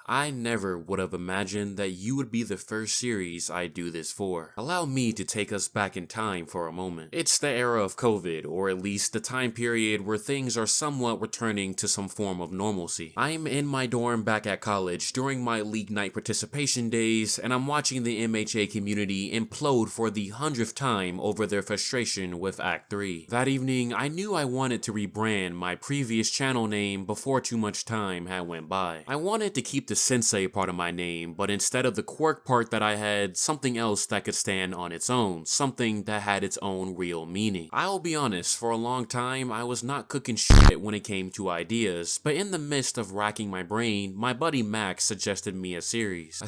I never would have imagined that you would be the first series I do this for. Allow me to take us back in time for a moment. It's the era of COVID, or at least the time period where things are somewhat returning to some form of normalcy. I'm in my dorm back at college during my league night participation days, and I'm watching the MHA community implode for the 100th time over their frustration with Act 3. That evening, I knew I wanted to rebrand my previous channel name before too much time had went by. I wanted to keep the sensei part of my name, but instead of the quirk part that I had, something else that could stand on its own, something that had its own real meaning. I'll be honest, for a long time I was not cooking shit when it came to ideas, but in the midst of racking my brain, my buddy Max suggested me a series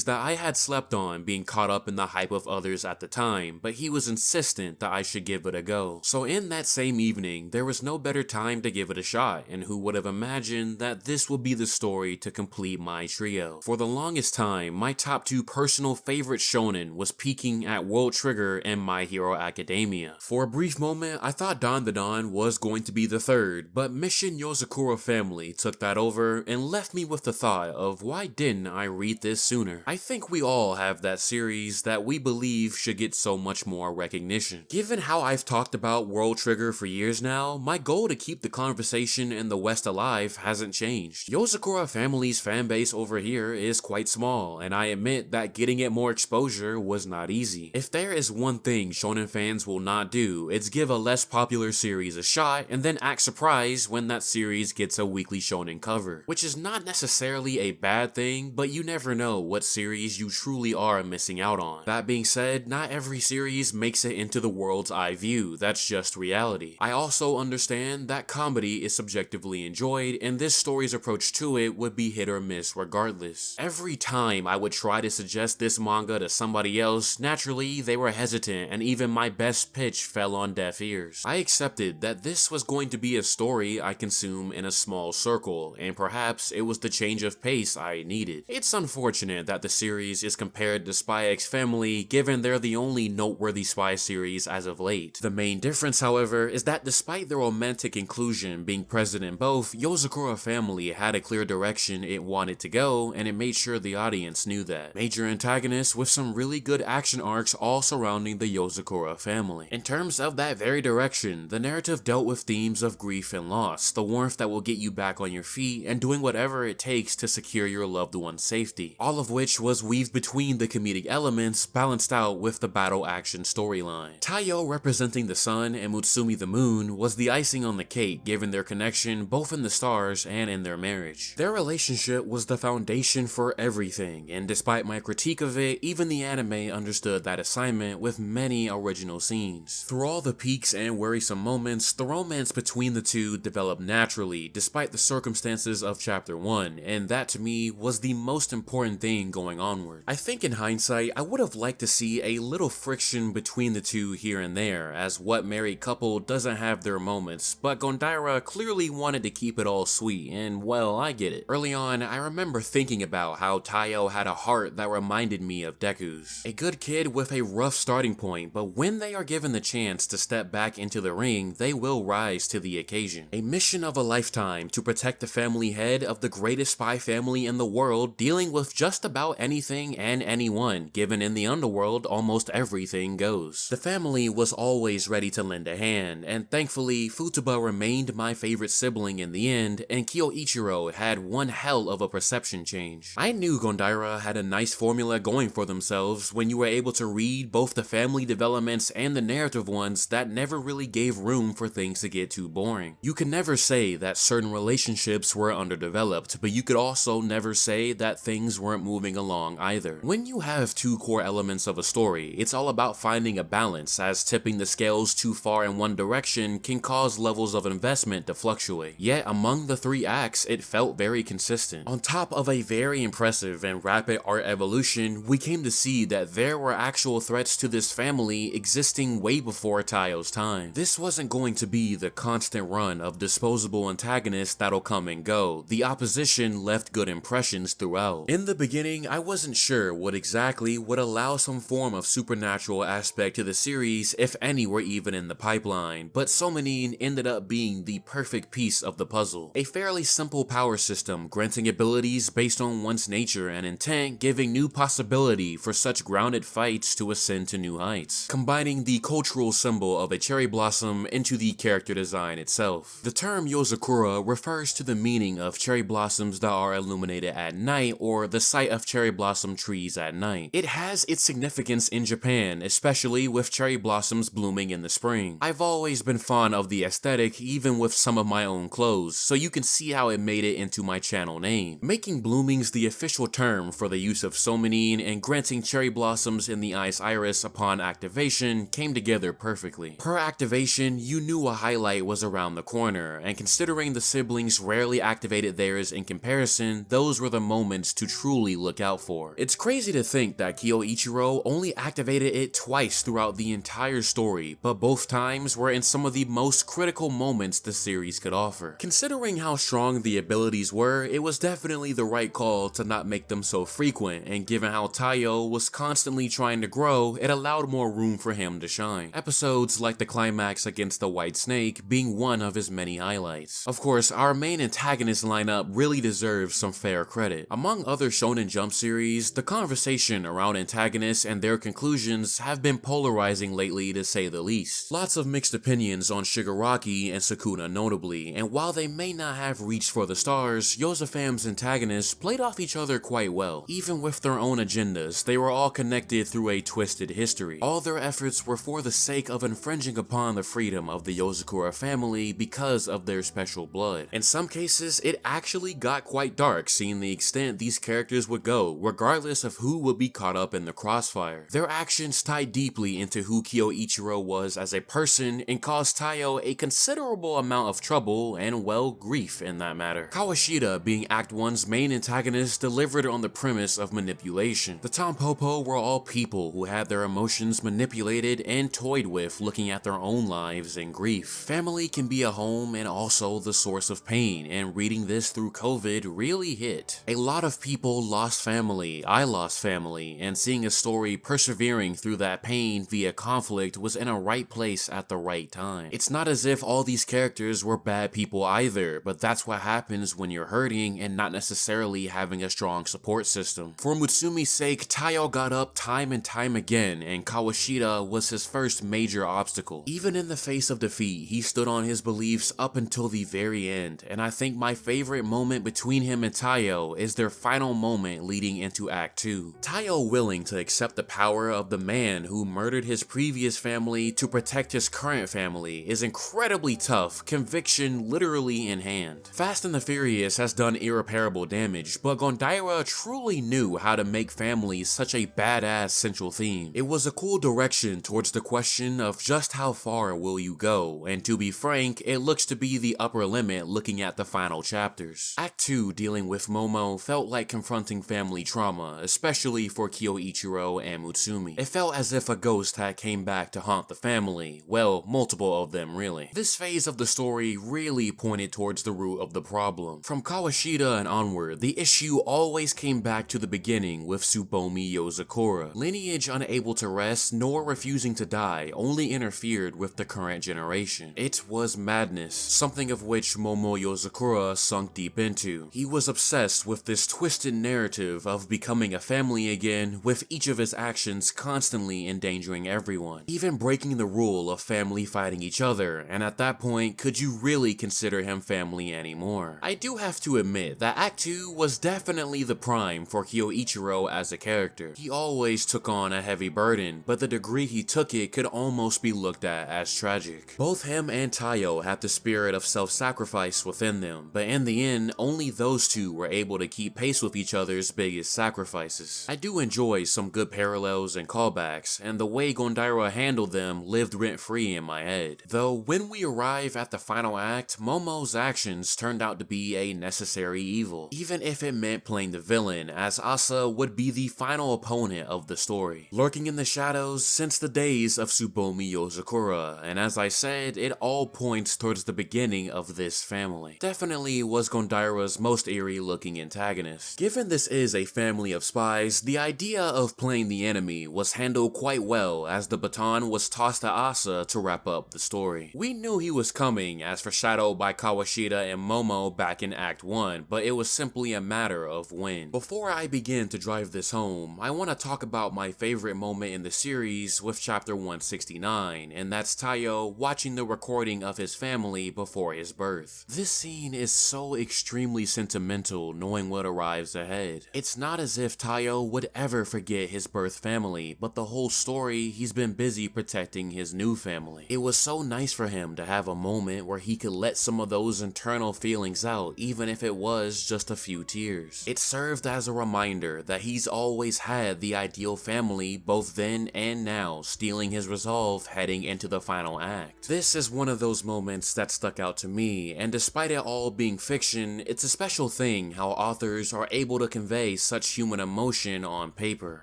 that I had slept on, being caught up in the hype of others at the time, but he was insistent that I should give it a go. So in that same evening, there was no better time to give it a shot, and who would have imagined that this would be the story to complete my trio. For the longest time, my top two personal favorite shonen was peaking at World Trigger and My Hero Academia. For a brief moment, I thought Don the Don was going to be the third, but Mission Yozakura Family took that over and left me with the thought of why didn't I read this sooner? I think we all have that series that we believe should get so much more recognition. Given how I've talked about World Trigger for years now, my goal to keep the conversation in the West alive hasn't changed. Yozakura Family's fanbase over here is quite small, and I admit that getting it more exposure was not easy. If there is one thing shonen fans will not do, it's give a less popular series a shot and then act surprised when that series gets a weekly shonen cover. Which is not necessarily a bad thing, but you never know what series you truly are missing out on. That being said, not every series makes it into the world's eye view, that's just reality. I also understand that comedy is subjectively enjoyed, and this story's approach to it would be hit or miss regardless. Every time I would try to suggest this manga to somebody else, naturally they were hesitant, and even my best pitch fell on deaf ears. I accepted that this was going to be a story I consume in a small circle, and perhaps it was the change of pace I needed. It's unfortunate that the series is compared to Spy X Family, given they're the only noteworthy spy series as of late. The main difference, however, is that despite the romantic inclusion being present in both, Yozakura Family had a clear direction it wanted to go, and it made sure the audience knew that. Major antagonists with some really good action arcs all surrounding the Yozakura family. In terms of that very direction, the narrative dealt with themes of grief and loss, the warmth that will get you back on your feet, and doing whatever it takes to secure your loved one's safety. All of which was weaved between the comedic elements, balanced out with the battle action storyline. Taiyo representing the sun and Mutsumi the moon was the icing on the cake, given their connection both in the stars and in their marriage. Their relationship was the foundation for everything, and despite my critique of it, even the anime understood that assignment with many original scenes. Through all the peaks and worrisome moments, the romance between the two developed naturally despite the circumstances of chapter 1, and that to me was the most important thing going onward. I think in hindsight, I would have liked to see a little friction between the two here and there, as what married couple doesn't have their moments, but Gondaira clearly wanted to keep it all sweet, and well, I get it. Early on, I remember thinking about how Taiyo had a heart that reminded me of Deku's. A good kid with a rough starting point, but when they are given the chance to step back into the ring, they will rise to the occasion. A mission of a lifetime to protect the family head of the greatest spy family in the world, dealing with just about anything and anyone, given in the underworld almost everything goes. The family was always ready to lend a hand, and thankfully Futaba remained my favorite sibling in the end, and Kyoichiro had one hell of a perception change. I knew Gondaira had a nice formula going for themselves when you were able to read both the family developments and the narrative ones that never really gave room for things to get too boring. You can never say that certain relationships were underdeveloped, but you could also never say that things weren't moving along either. When you have two core elements of a story, it's all about finding a balance, as tipping the scales too far in one direction can cause levels of investment to fluctuate. Yet among the three acts, it felt very consistent. On top of a very impressive and rapid art evolution, we came to see that there were actual threats to this family existing way before Taiyo's time. This wasn't going to be the constant run of disposable antagonists that'll come and go. The opposition left good impressions throughout. In the beginning, I wasn't sure what exactly would allow some form of supernatural aspect to the series, if any were even in the pipeline, but Somenin ended up being the perfect piece of the puzzle. A fairly simple power system granting ability abilities based on one's nature and intent, giving new possibility for such grounded fights to ascend to new heights, combining the cultural symbol of a cherry blossom into the character design itself. The term Yozakura refers to the meaning of cherry blossoms that are illuminated at night, or the sight of cherry blossom trees at night. It has its significance in Japan, especially with cherry blossoms blooming in the spring. I've always been fond of the aesthetic, even with some of my own clothes, so you can see how it made it into my channel name. Making bloomings the official term for the use of somenine and granting cherry blossoms in the eye's iris upon activation came together perfectly. Per activation, you knew a highlight was around the corner, and considering the siblings rarely activated theirs in comparison, those were the moments to truly look out for. It's crazy to think that Kyoichiro only activated it twice throughout the entire story, but both times were in some of the most critical moments the series could offer. Considering how strong the abilities were, it was definitely the right call to not make them so frequent, and given how Taiyo was constantly trying to grow, it allowed more room for him to shine. Episodes like the climax against the White Snake being one of his many highlights. Of course, our main antagonist lineup really deserves some fair credit. Among other Shonen Jump series, the conversation around antagonists and their conclusions have been polarizing lately, to say the least. Lots of mixed opinions on Shigaraki and Sukuna notably, and while they may not have reached for the stars, Yozafam's antagonists played off each other quite well. Even with their own agendas, they were all connected through a twisted history. All their efforts were for the sake of infringing upon the freedom of the Yozakura family because of their special blood. In some cases, it actually got quite dark, seeing the extent these characters would go, regardless of who would be caught up in the crossfire. Their actions tied deeply into who Kyoichiro was as a person and caused Taiyo a considerable amount of trouble and, well, grief in that matter. Kawashita, being Act 1's main antagonist, delivered on the premise of manipulation. The Tampopo were all people who had their emotions manipulated and toyed with, looking at their own lives in grief. Family can be a home and also the source of pain, and reading this through COVID really hit. A lot of people lost family, I lost family, and seeing a story persevering through that pain via conflict was in a right place at the right time. It's not as if all these characters were bad people either, but that's what happens when you're hurting and not necessarily having a strong support system. For Mutsumi's sake, Taiyo got up time and time again, and Kawashita was his first major obstacle. Even in the face of defeat, he stood on his beliefs up until the very end, and I think my favorite moment between him and Taiyo is their final moment leading into Act 2. Taiyo willing to accept the power of the man who murdered his previous family to protect his current family is incredibly tough, conviction literally in hand. Fast and the Furious has done irreparable damage, but Gondaira truly knew how to make family such a badass central theme. It was a cool direction towards the question of just how far will you go, and to be frank, it looks to be the upper limit looking at the final chapters. Act 2, dealing with Momo, felt like confronting family trauma, especially for Kyoichiro and Mutsumi. It felt as if a ghost had came back to haunt the family, well, multiple of them really. This phase of the story really pointed towards the root of the problem. From Kawashita and onward, the issue always came back to the beginning with Tsubomi Yozakura. Lineage unable to rest nor refusing to die only interfered with the current generation. It was madness, something of which Momo Yozakura sunk deep into. He was obsessed with this twisted narrative of becoming a family again, with each of his actions constantly endangering everyone, even breaking the rule of family fighting each other, and at that point, could you really consider him family anymore? I do have to admit that Act 2 was definitely the prime for Kyoichiro as a character. He always took on a heavy burden, but the degree he took it could almost be looked at as tragic. Both him and Taiyo had the spirit of self-sacrifice within them, but in the end, only those two were able to keep pace with each other's biggest sacrifices. I do enjoy some good parallels and callbacks, and the way Gondaira handled them lived rent-free in my head. Though when we arrive at the final act, Momo's actions turned out to be a necessary evil, even if it meant playing the villain, as Asa would be the final opponent of the story, lurking in the shadows since the days of Tsubomi Yozakura, and as I said, it all points towards the beginning of this family. Definitely was Gondaira's most eerie looking antagonist. Given this is a family of spies, the idea of playing the enemy was handled quite well as the baton was tossed to Asa to wrap up the story. We knew he was coming as foreshadowed by Kawashita and Momo back in Act 1, but it was simply a matter of when. Before I begin to drive this home, I want to talk about my favorite moment in the series with chapter 169, and that's Taiyo watching the recording of his family before his birth. This scene is so extremely sentimental knowing what arrives ahead. It's not as if Taiyo would ever forget his birth family, but the whole story he's been busy protecting his new family. It was so nice for him to have a moment where he could let some of those internal feelings out, even if it was just a few tears. It served as a reminder that he's always had the ideal family both then and now, stealing his resolve heading into the final act. This is one of those moments that stuck out to me, and despite it all being fiction, it's a special thing how authors are able to convey such human emotion on paper.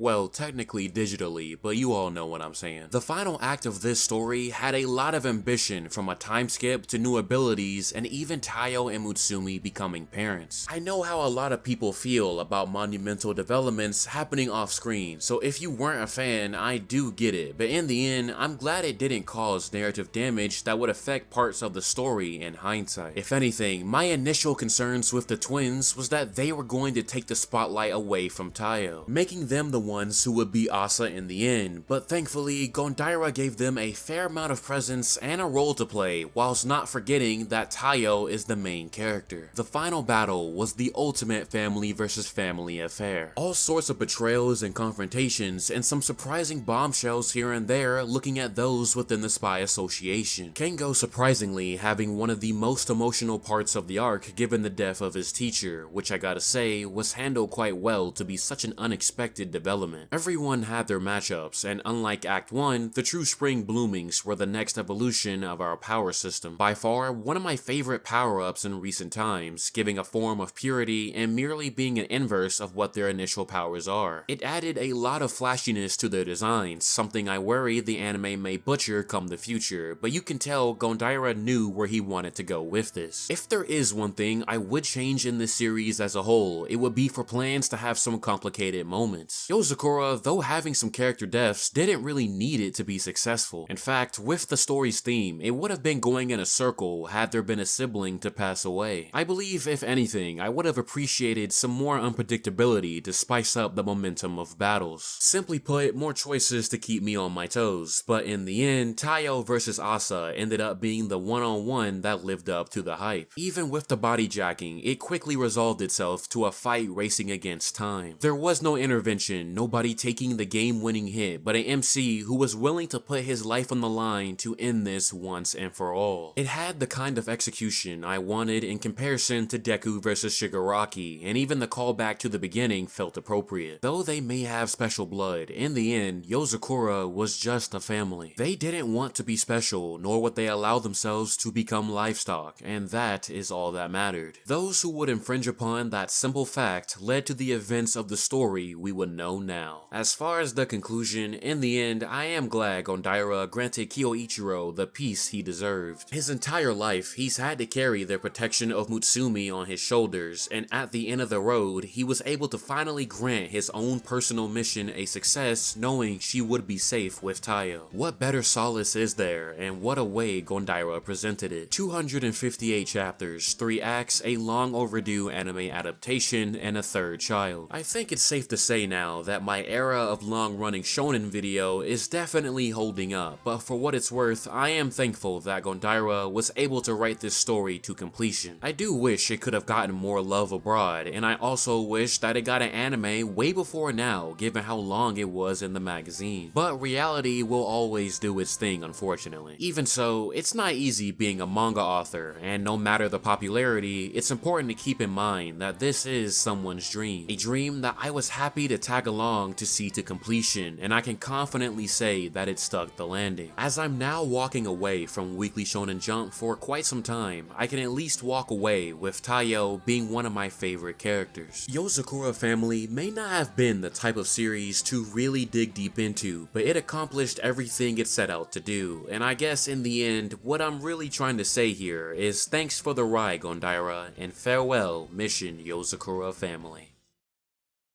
Well, technically digitally, but you all know what I'm saying. The final act of this story had a lot of ambition, from a time skip to new abilities and even Taiyo and Mutsumi becoming parents. I know how a lot of people feel about monumental developments happening off screen, so if you weren't a fan, I do get it, but in the end, I'm glad it didn't cause narrative damage that would affect parts of the story in hindsight. If anything, my initial concerns with the twins was that they were going to take the spotlight away from Taiyo, making them the ones who would be Asa in the end, but thankfully, Gondaira gave them a fair amount of presence and a role to play, whilst not forgetting that Taiyo is the main character. The final battle was the ultimate family versus family affair. All sorts of betrayals and confrontations, and some surprising bombshells here and there looking at those within the Spy Association. Kengo surprisingly having one of the most emotional parts of the arc given the death of his teacher, which I gotta say was handled quite well to be such an unexpected development. Everyone had their matchups, and unlike Act 1, the true spring bloomings were the next evolution of our power system. By far, one of my favorite power-ups in recent times, giving a form of purity and merely being an inverse of what their initial powers are. It added a lot of flashiness to their designs, something I worry the anime may butcher come the future, but you can tell Gondaira knew where he wanted to go with this. If there is one thing I would change in this series as a whole, it would be for plans to have some complicated moments. Yozakura, though having some character deaths, didn't really need it to be successful. In fact, with the story's theme, it would have been going in a circle had there been a sibling to pass away. I believe, if anything, I would have appreciated some more unpredictability to spice up the momentum of battles. Simply put, more choices to keep me on my toes, but in the end, Taiyo versus Asa ended up being the one-on-one that lived up to the hype. Even with the body jacking, it quickly resolved itself to a fight racing against time. There was no intervention, nobody taking the game-winning hit, but an MC who was willing to put his life on the line to end this once and for all. It had the kind of execution I wanted in comparison to Deku versus Shigaraki, and even the callback to the beginning felt appropriate. Though they may have special blood, in the end, Yozakura was just a family. They didn't want to be special, nor would they allow themselves to become livestock, and that is all that mattered. Those who would infringe upon that simple fact led to the events of the story we would know now. As far as the conclusion, in the end, I am glad Gondaira granted Kyoichiro the peace he deserved. His entire life, he's had to carry the protection of Mutsumi on his shoulders, and at the end of the road, he was able to finally grant his own personal mission a success, knowing she would be safe with Taiyo. What better solace is there, and what a way Gondaira presented it. 258 chapters, 3 acts, a long overdue anime adaptation, and a third child. I think it's safe to say now that my era of long-running shonen video is definitely holding up, but for what it's worth, I am thankful that Gondaira was able to write this story to completion. I do wish it could have gotten more love abroad, and I also wish that it got an anime way before now, given how long it was in the magazine. But reality will always do its thing, unfortunately. Even so, it's not easy being a manga author, and no matter the popularity, it's important to keep in mind that this is someone's dream. A dream that I was happy to tag along to see to completion, and I can confidently say that it stuck the landing. As I'm now walking away from Weekly Shonen Jump for quite some time, I can at least walk away with Taiyo being one of my favorite characters. Yozakura Family may not have been the type of series to really dig deep into, but it accomplished everything it set out to do, and I guess in the end, what I'm really trying to say here is thanks for the ride, Gondaira, and farewell, Mission Yozakura Family.